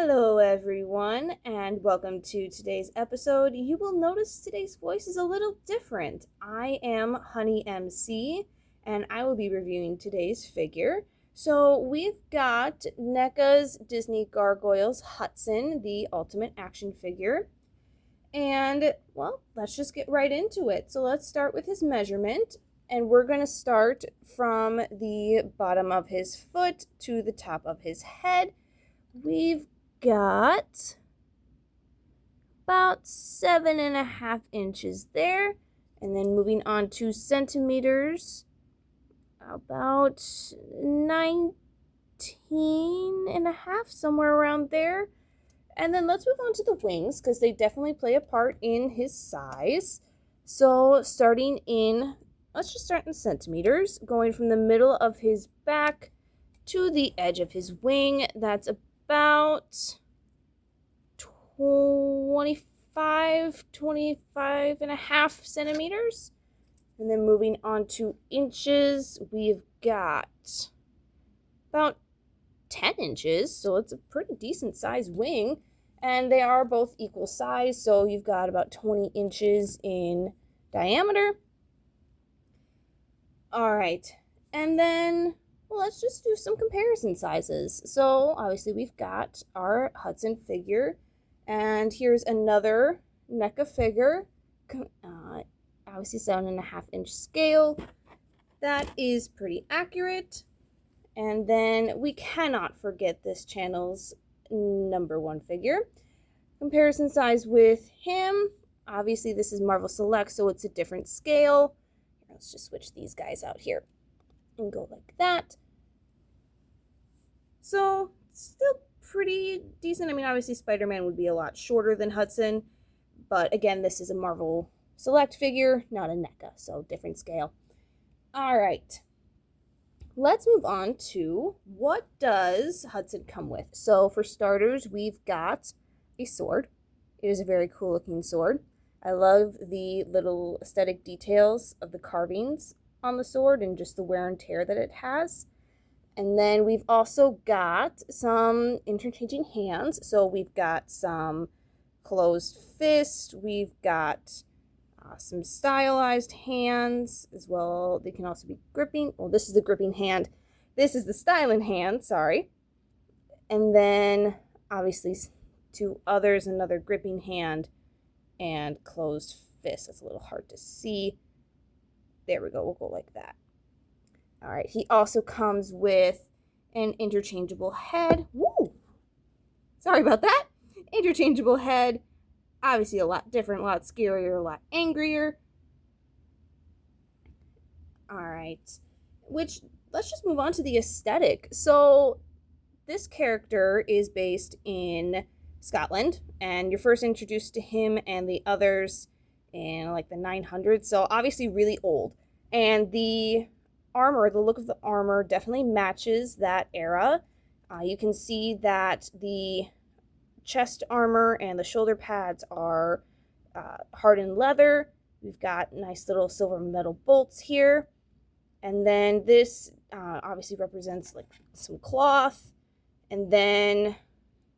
Hello, everyone, and welcome to today's episode. You will notice today's voice is a little different. I am Honey MC, and I will be reviewing today's figure. So, we've got NECA's Disney Gargoyles Hudson, the ultimate action figure. And, well, let's just get right into it. So, let's start with his measurement, and we're going to start from the bottom of his foot to the top of his head. We've got about 7.5 inches there, and then moving on to centimeters, about 19.5, somewhere around there. And then let's move on to the wings, because they definitely play a part in his size. So let's just start in centimeters, going from the middle of his back to the edge of his wing. That's about 25.5 centimeters. And then moving on to inches, we've got about 10 inches, so it's a pretty decent sized wing. And they are both equal size, so you've got about 20 inches in diameter. All right, and then let's just do some comparison sizes. So obviously we've got our Hudson figure, and here's another NECA figure, obviously 7.5-inch scale. That is pretty accurate. And then we cannot forget this channel's #1 figure. Comparison size with him, obviously this is Marvel Select, so it's a different scale. Let's just switch these guys out here and go like that. So still pretty decent. I mean, obviously Spider-Man would be a lot shorter than Hudson, but again, this is a Marvel Select figure, not a NECA, so different scale. All right, let's move on to what does Hudson come with. So for starters, we've got a sword. It is a very cool looking sword. I love the little aesthetic details of the carvings on the sword and just the wear and tear that it has. And then we've also got some interchanging hands. So we've got some closed fist. We've got some stylized hands as well. They can also be gripping. Well, this is the gripping hand. This is the styling hand, sorry. And then obviously two others, another gripping hand and closed fist. That's a little hard to see. There we go. We'll go like that. All right. He also comes with an interchangeable head. Woo! Sorry about that. Interchangeable head. Obviously a lot different, a lot scarier, a lot angrier. All right. Let's just move on to the aesthetic. So this character is based in Scotland, and you're first introduced to him and the others in like the 900s, so obviously really old. And the look of the armor definitely matches that era. You can see that the chest armor and the shoulder pads are hardened leather. We've got nice little silver metal bolts here. And then this obviously represents like some cloth, and then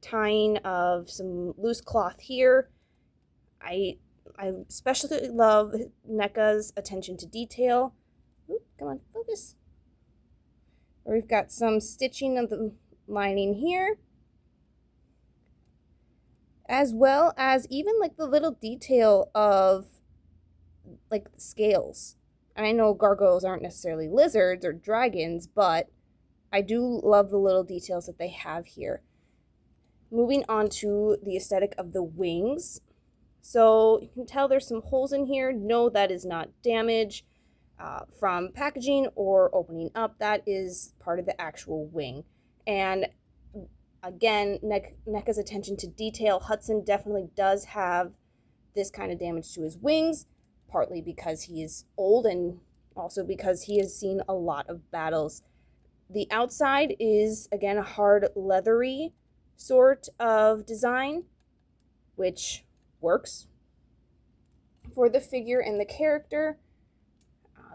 tying of some loose cloth here. I especially love NECA's attention to detail. Ooh, come on, focus. We've got some stitching of the lining here, as well as even like the little detail of like the scales. And I know gargoyles aren't necessarily lizards or dragons, but I do love the little details that they have here. Moving on to the aesthetic of the wings. So you can tell there's some holes in here. No, that is not damage from packaging or opening up. That is part of the actual wing. And again, NECA's attention to detail. Hudson definitely does have this kind of damage to his wings, partly because he is old and also because he has seen a lot of battles. The outside is, again, a hard leathery sort of design, which works for the figure and the character.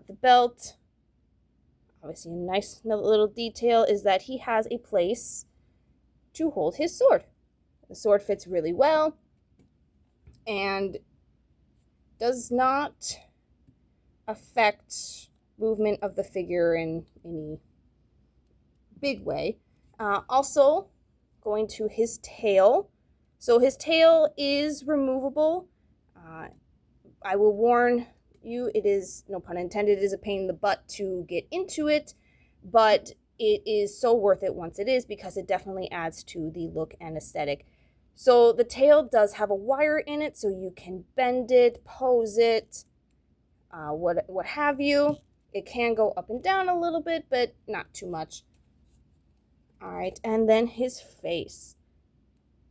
The belt, obviously a nice little detail is that he has a place to hold his sword. The sword fits really well and does not affect movement of the figure in any big way. Also, going to his tail. So his tail is removable. I will warn you, it is, no pun intended, it is a pain in the butt to get into it, but it is so worth it once it is, because it definitely adds to the look and aesthetic. So the tail does have a wire in it, so you can bend it, pose it, what have you. It can go up and down a little bit, but not too much. All right, and then his face.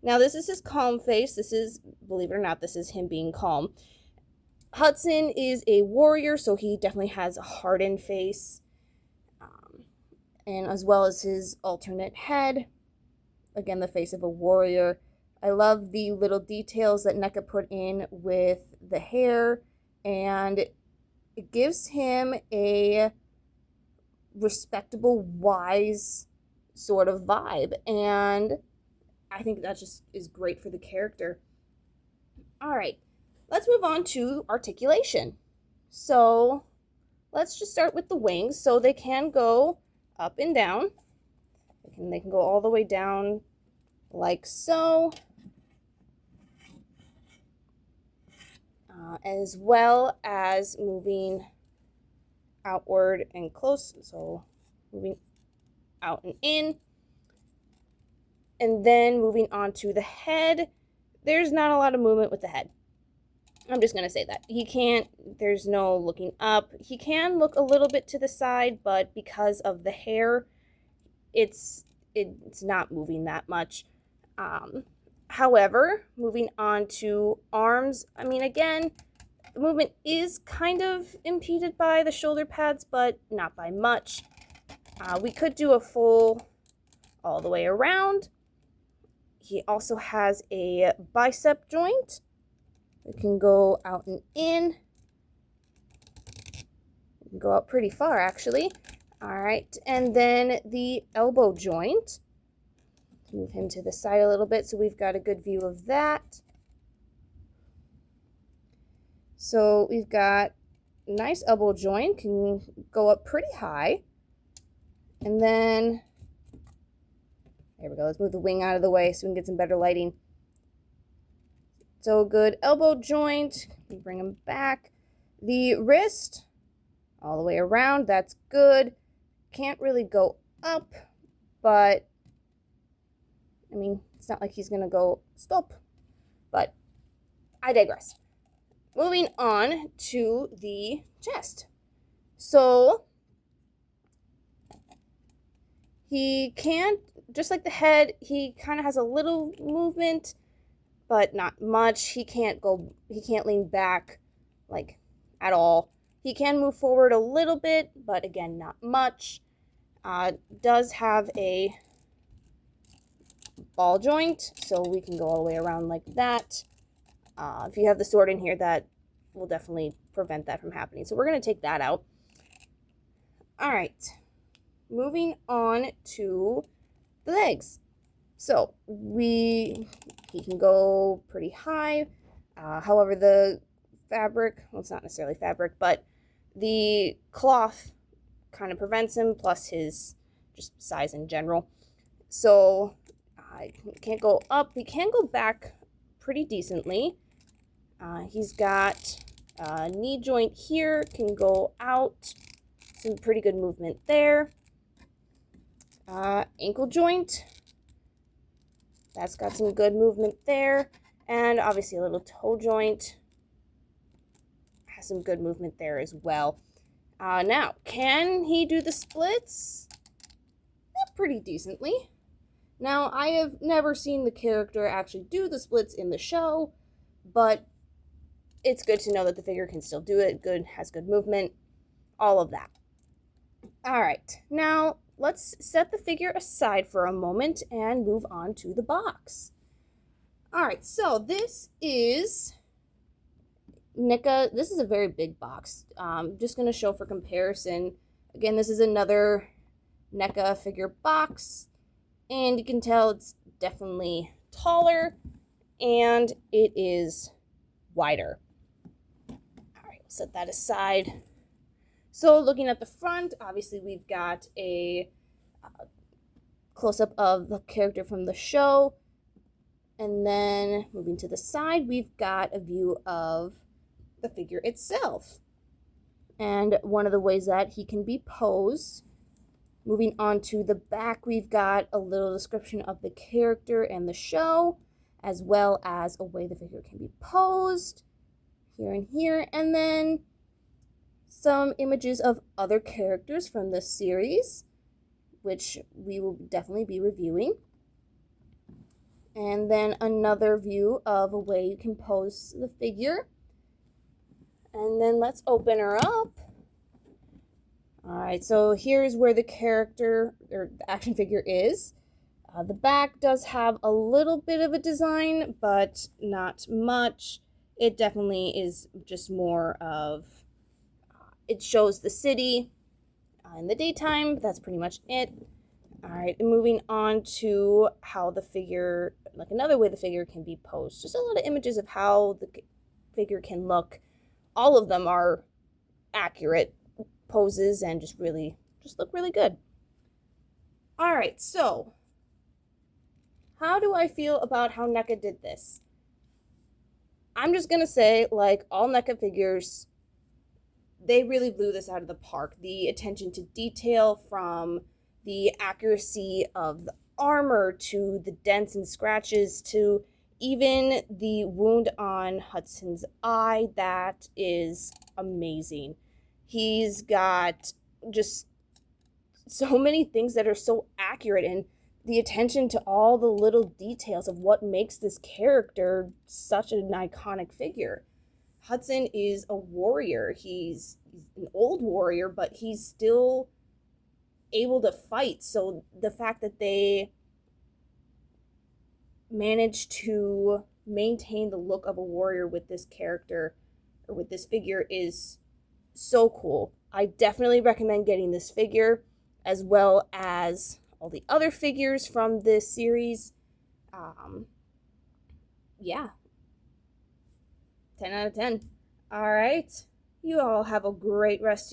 Now this is his calm face. This is, believe it or not, this is him being calm. Hudson is a warrior, so he definitely has a hardened face. And as well as his alternate head. Again, the face of a warrior. I love the little details that NECA put in with the hair, and it gives him a respectable, wise sort of vibe, and I think that just is great for the character. All right, let's move on to articulation. So let's just start with the wings. So they can go up and down. They can go all the way down like so. As well as moving outward and close. So moving out and in. And then moving on to the head. There's not a lot of movement with the head. I'm just going to say that. He can't, there's no looking up. He can look a little bit to the side, but because of the hair, it's not moving that much. However, moving on to arms, I mean, again, the movement is kind of impeded by the shoulder pads, but not by much. We could do a full all the way around. He also has a bicep joint. It can go out and in. It can go out pretty far, actually. All right, and then the elbow joint. Move him to the side a little bit so we've got a good view of that. So we've got a nice elbow joint, can go up pretty high. And then, there we go, let's move the wing out of the way so we can get some better lighting. So good elbow joint, bring him back. The wrist, all the way around, that's good. Can't really go up, but I mean, it's not like he's going to go stop, but I digress. Moving on to the chest. So he can't, just like the head, he kind of has a little movement, but not much. He can't lean back like at all. He can move forward a little bit, but again, not much. Does have a ball joint, so we can go all the way around like that. If you have the sword in here, that will definitely prevent that from happening. So we're going to take that out. All right, moving on to the legs. So he can go pretty high. However, the fabric, well, it's not necessarily fabric, but the cloth kind of prevents him, plus his just size in general. So I can't go up. He can go back pretty decently. He's got a knee joint here, can go out. Some pretty good movement there. Ankle joint. That's got some good movement there. And obviously a little toe joint. Has some good movement there as well. Now, can he do the splits? Pretty decently. Now, I have never seen the character actually do the splits in the show, but it's good to know that the figure can still do it. Has good movement, all of that. All right, now let's set the figure aside for a moment and move on to the box. All right, so this is NECA. This is a very big box. Just going to show for comparison. Again, this is another NECA figure box, and you can tell it's definitely taller and it is wider. All right, we'll set that aside. So looking at the front, obviously we've got a close-up of the character from the show. And then moving to the side, we've got a view of the figure itself. And one of the ways that he can be posed. Moving on to the back, we've got a little description of the character and the show, as well as a way the figure can be posed here and here. And then some images of other characters from the series, which we will definitely be reviewing. And then another view of a way you can pose the figure. And then let's open her up. All right, so here's where the character or the action figure is. The back does have a little bit of a design, but not much. It definitely is just more of, it shows the city in the daytime. That's pretty much it. All right, and moving on to how the figure, like another way the figure can be posed. Just a lot of images of how the figure can look. All of them are accurate poses and just look really good. All right, so how do I feel about how NECA did this? I'm just gonna say, like all NECA figures, they really blew this out of the park. The attention to detail, from the accuracy of the armor to the dents and scratches to even the wound on Hudson's eye, that is amazing. He's got just so many things that are so accurate, and the attention to all the little details of what makes this character such an iconic figure. Hudson is a warrior. He's an old warrior, but he's still able to fight. So the fact that they managed to maintain the look of a warrior with this character or with this figure is so cool. I definitely recommend getting this figure, as well as all the other figures from this series. Yeah, 10 out of 10. All right, you all have a great rest of